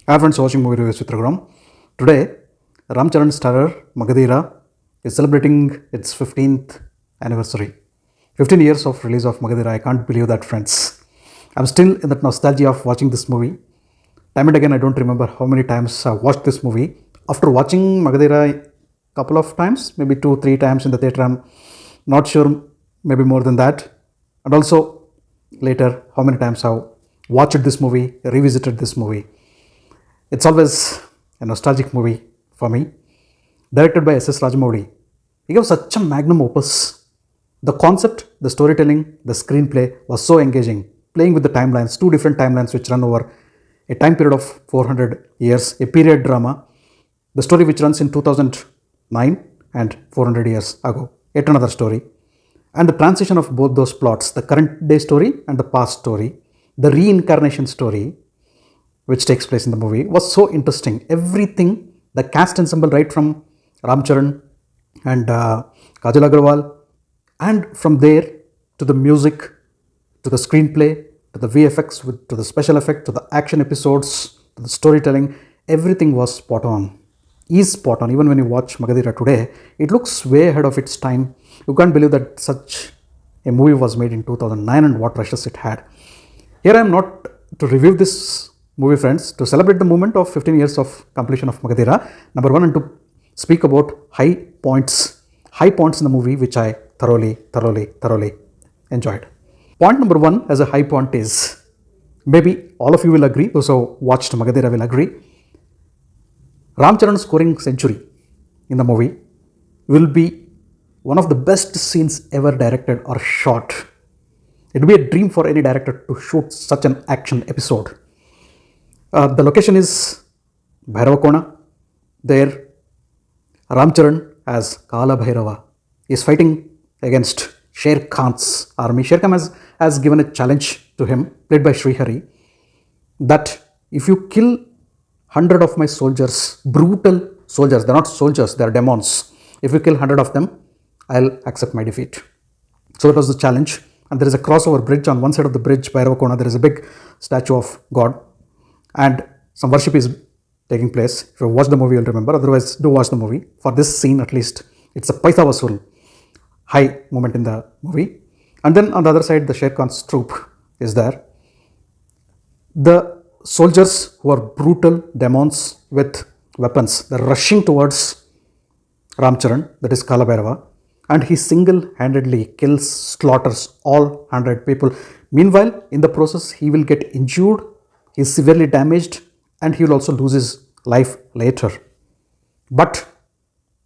Hi friends, watching movie reviews with Raghuram. Today, Ramcharan starrer MAGADHEERA is celebrating its 15th anniversary. 15 years of release of MAGADHEERA. I can't believe that, friends. I'm still in that nostalgia of watching this movie. Time and again, I don't remember how many times I watched this movie. After watching MAGADHEERA a couple of times, maybe 2-3 times in the theatre, I'm not sure, maybe more than that. And also later, how many times I've watched this movie, revisited this movie. It's always a nostalgic movie for me. Directed by S.S. Rajamouli. He gave such a magnum opus. The concept, the storytelling, the screenplay was so engaging. Playing with the timelines, two different timelines which run over a time period of 400 years, a period drama. The story which runs in 2009 and 400 years ago. Yet another story. And the transition of both those plots, the current day story and the past story, the reincarnation story, which takes place in the movie, was so interesting. Everything, the cast ensemble, right from Ramcharan and Kajal Aggarwal, and from there to the music, to the screenplay, to the VFX, to the special effect, to the action episodes, to the storytelling, everything was spot on. Is spot on. Even when you watch MAGADHEERA today, it looks way ahead of its time. You can't believe that such a movie was made in 2009 and what rushes it had. Here I am not to review this movie, friends, to celebrate the moment of 15 years of completion of MAGADHEERA, number one, and to speak about high points in the movie which I thoroughly enjoyed. Point number one as a high point is, maybe all of you will agree, those who watched MAGADHEERA will agree, Ramcharan scoring century in the movie will be one of the best scenes ever directed or shot. It would be a dream for any director to shoot such an action episode. The location is Bhairavakona. There, Ramcharan as Kala Bhairava is fighting against Sher Khan's army. Sher Khan has given a challenge to him, played by Srihari, that if you kill 100 of my soldiers, brutal soldiers, they're not soldiers, they're demons. If you kill 100 of them, I'll accept my defeat. So that was the challenge. And there is a crossover bridge. On one side of the bridge, Bhairavakona, there is a big statue of God. And some worship is taking place. If you watch the movie, you'll remember. Otherwise, do watch the movie. For this scene, at least, it's a Paitha Vasool high moment in the movie. And then on the other side, the Sher Khan's troop is there. The soldiers who are brutal demons with weapons, they're rushing towards Ramcharan, that is Kala Bhairava, and he single-handedly kills, slaughters all 100 people. Meanwhile, in the process, he will get injured, he is severely damaged, and he will also lose his life later. But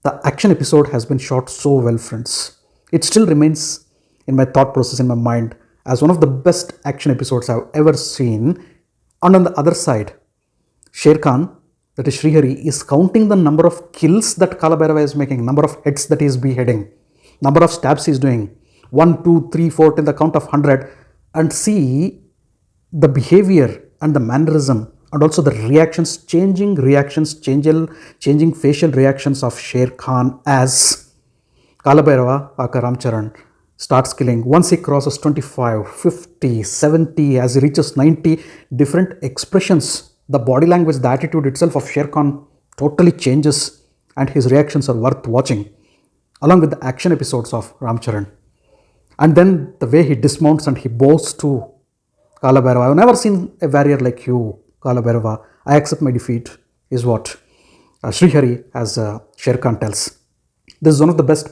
the action episode has been shot so well, friends. It still remains in my thought process, in my mind, as one of the best action episodes I've ever seen. And on the other side, Sher Khan, that is Srihari, is counting the number of kills that Kala Bhairava is making, number of heads that he is beheading, number of stabs he is doing, 1, 2, 3, 4 till the count of 100, and see the behavior and the mannerism and also the changing facial reactions of Sher Khan as Kala Bhairava, aka Ramcharan, starts killing. Once he crosses 25, 50, 70, as he reaches 90, different expressions, the body language, the attitude itself of Sher Khan totally changes, and his reactions are worth watching, along with the action episodes of Ramcharan. And then the way he dismounts and he bows to Kala Bhairava. I've never seen a warrior like you, Kala Bhairava. I accept my defeat, is what Srihari as Sher Khan tells. This is one of the best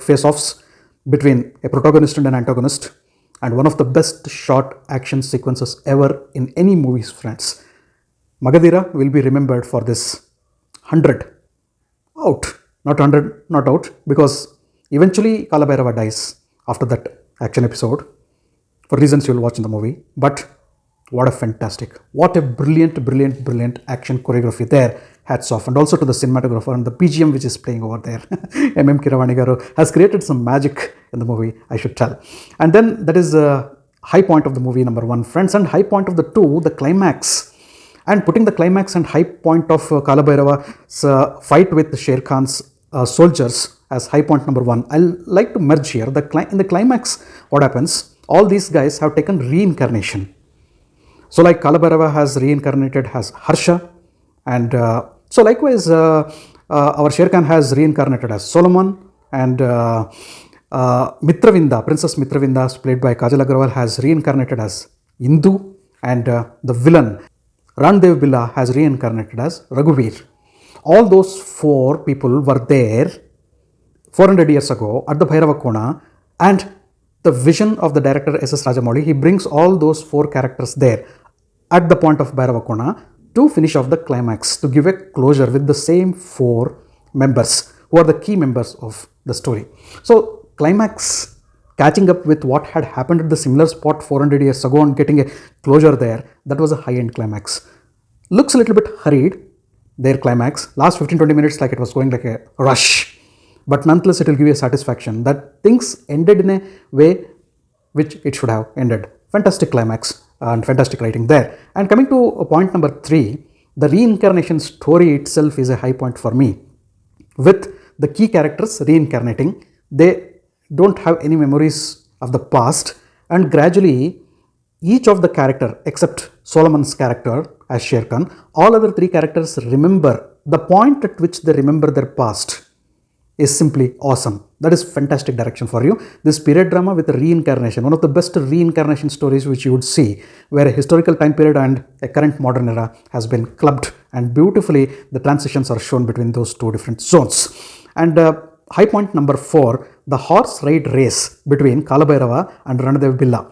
face-offs between a protagonist and an antagonist, and one of the best shot action sequences ever in any movies, friends. MAGADHEERA will be remembered for this 100 out, not 100 not out, because eventually Kala Bhairava dies after that action episode, for reasons you'll watch in the movie. But what a brilliant action choreography there. Hats off. And also to the cinematographer and the BGM which is playing over there. Kiravani Garu has created some magic in the movie, I should tell. And then that is a high point of the movie, number one, friends. And high point of the two, the climax. And putting the climax and high point of Kala Bhairava's fight with Sher Khan's soldiers as high point number one. I'll like to merge here. In the climax, what happens? All these guys have taken reincarnation. So like Kalabhairava has reincarnated as Harsha, and so likewise our Sher Khan has reincarnated as Solomon, and Mitravinda, Princess Mitravinda, played by Kajal Aggarwal, has reincarnated as Indu, and the villain Randev Billa has reincarnated as Raghuveer. All those four people were there 400 years ago at the Bhairava Kona, and the vision of the director S.S. Rajamouli, he brings all those four characters there at the point of Bhairava Kona to finish off the climax, to give a closure with the same four members who are the key members of the story. So climax, catching up with what had happened at the similar spot 400 years ago and getting a closure there, that was a high-end climax. Looks a little bit hurried, their climax. Last 15-20 minutes like it was going like a rush. But nonetheless, it will give you a satisfaction that things ended in a way which it should have ended. Fantastic climax and fantastic writing there. And coming to point number 3, the reincarnation story itself is a high point for me. With the key characters reincarnating, they don't have any memories of the past, and gradually each of the character except Solomon's character as Sher Khan, all other 3 characters remember. The point at which they remember their past is simply awesome. That is fantastic direction for you. This period drama with reincarnation, one of the best reincarnation stories which you would see, where a historical time period and a current modern era has been clubbed, and beautifully the transitions are shown between those 2 different zones. And high point number 4, the horse ride race between Kalabhairava and Ranadev Billa.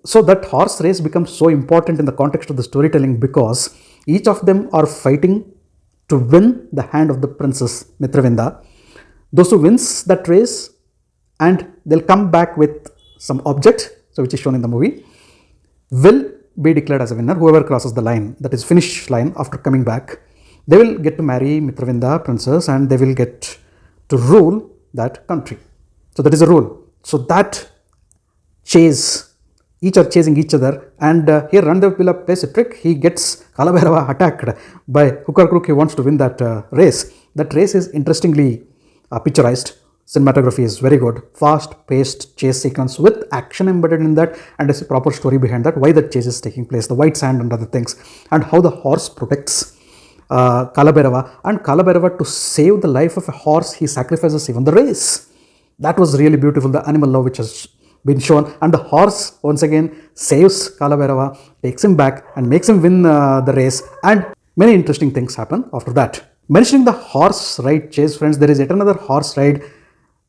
So that horse race becomes so important in the context of the storytelling because each of them are fighting to win the hand of the princess Mitravinda. Those who wins that race, and they'll come back with some object, so which is shown in the movie, will be declared as a winner. Whoever crosses the line, that is finish line, after coming back, they will get to marry Mitravinda, princess, and they will get to rule that country. So that is a rule. So that chase, each are chasing each other, and here Randev Billa plays a trick. He gets Kalabhairava attacked by hook or crook. He wants to win that race. That race is interestingly picturized. Cinematography is very good, fast-paced chase sequence with action embedded in that, and a proper story behind that, why that chase is taking place, the white sand and other things, and how the horse protects Kalabhairava, and Kalabhairava, to save the life of a horse, he sacrifices even the race. That was really beautiful, the animal love which has been shown, and the horse once again saves Kalabhairava, takes him back and makes him win the race, and many interesting things happen after that. Mentioning the horse ride chase, friends, there is yet another horse ride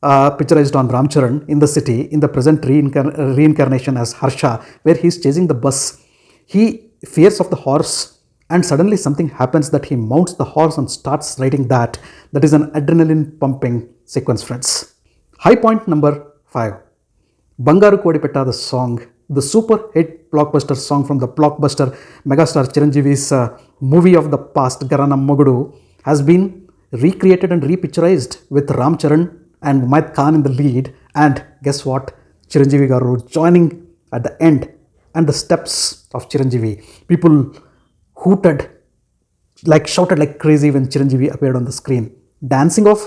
picturized on Ramcharan in the city, in the present reincarnation as Harsha, where he is chasing the bus. He fears of the horse, and suddenly something happens that he mounts the horse and starts riding that. That is an adrenaline pumping sequence, friends. High point number 5. Bangaru Kodipetta, the song, the super hit blockbuster song from the blockbuster megastar Chiranjeevi's movie of the past, Garana Mogudu, has been recreated and repicturized with Ramcharan and Umaid Khan in the lead, and guess what? Chiranjeevi Garu joining at the end, and the steps of Chiranjeevi. People hooted, like shouted like crazy when Chiranjeevi appeared on the screen. Dancing of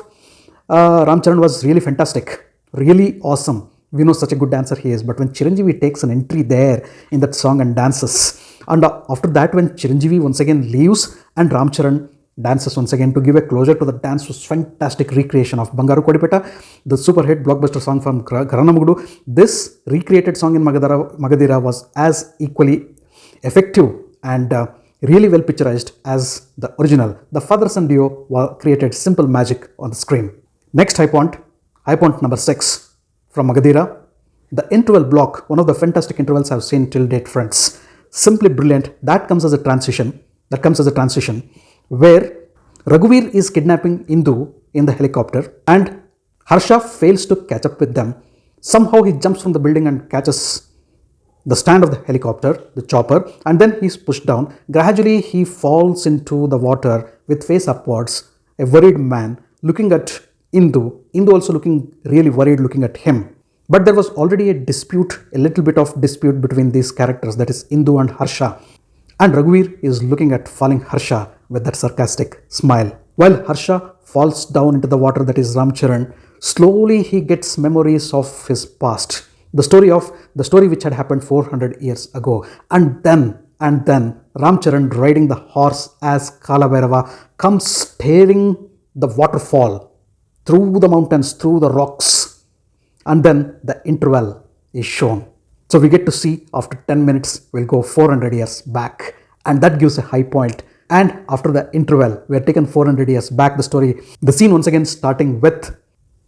Ramcharan was really fantastic, really awesome. We know such a good dancer he is, but when Chiranjeevi takes an entry there in that song and dances, and after that when Chiranjeevi once again leaves and Ramcharan dances once again to give a closure to the dance, was fantastic recreation of Bangaru Kodipetta, the super hit blockbuster song from Garana Mogudu. This recreated song in Magadheera was as equally effective and really well picturized as the original. The father-son duo created simple magic on the screen. Next high point number 6 from Magadheera, the interval block, one of the fantastic intervals I've seen till date, friends. Simply brilliant. That comes as a transition. Where Raghuveer is kidnapping Indu in the helicopter, and Harsha fails to catch up with them. Somehow he jumps from the building and catches the stand of the helicopter, the chopper, and then he's pushed down. Gradually he falls into the water with face upwards, a worried man looking at Indu also looking really worried, looking at him. But there was already a little bit of dispute between these characters, that is Indu and Harsha. And Raghuveer is looking at falling Harsha with that sarcastic smile. While Harsha falls down into the water, that is Ramcharan, slowly he gets memories of his past. The story which had happened 400 years ago. And then And then Ramcharan riding the horse as Kalabhairava comes tearing the waterfall through the mountains, through the rocks. And then the interval is shown. So we get to see after 10 minutes, we'll go 400 years back. And that gives a high point. And after the interval, we are taken 400 years back, the story. The scene once again starting with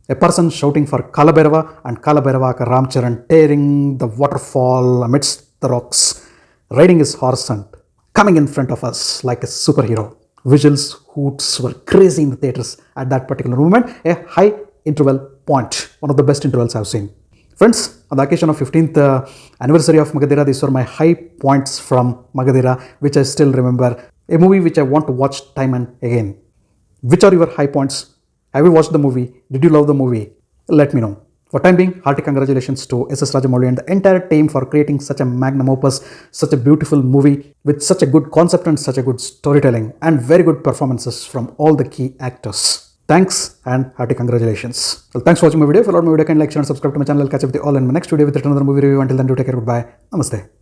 a person shouting for Kalabhairava and Kalabhairava Ramcharan tearing the waterfall amidst the rocks, riding his horse and coming in front of us like a superhero. Visuals, hoots were crazy in the theatres at that particular moment. A high interval point, one of the best intervals I've seen. Friends, on the occasion of 15th anniversary of Magadheera, these were my high points from Magadheera, which I still remember. A movie which I want to watch time and again. Which are your high points? Have you watched the movie? Did you love the movie? Let me know. For time being, hearty congratulations to SS Rajamouli and the entire team for creating such a magnum opus, such a beautiful movie with such a good concept and such a good storytelling and very good performances from all the key actors. Thanks and hearty congratulations. Well, thanks for watching my video. If you loved my video, kindly like, share and subscribe to my channel. I'll catch up with you all in my next video with another movie review. Until then, do take care. Goodbye. Namaste.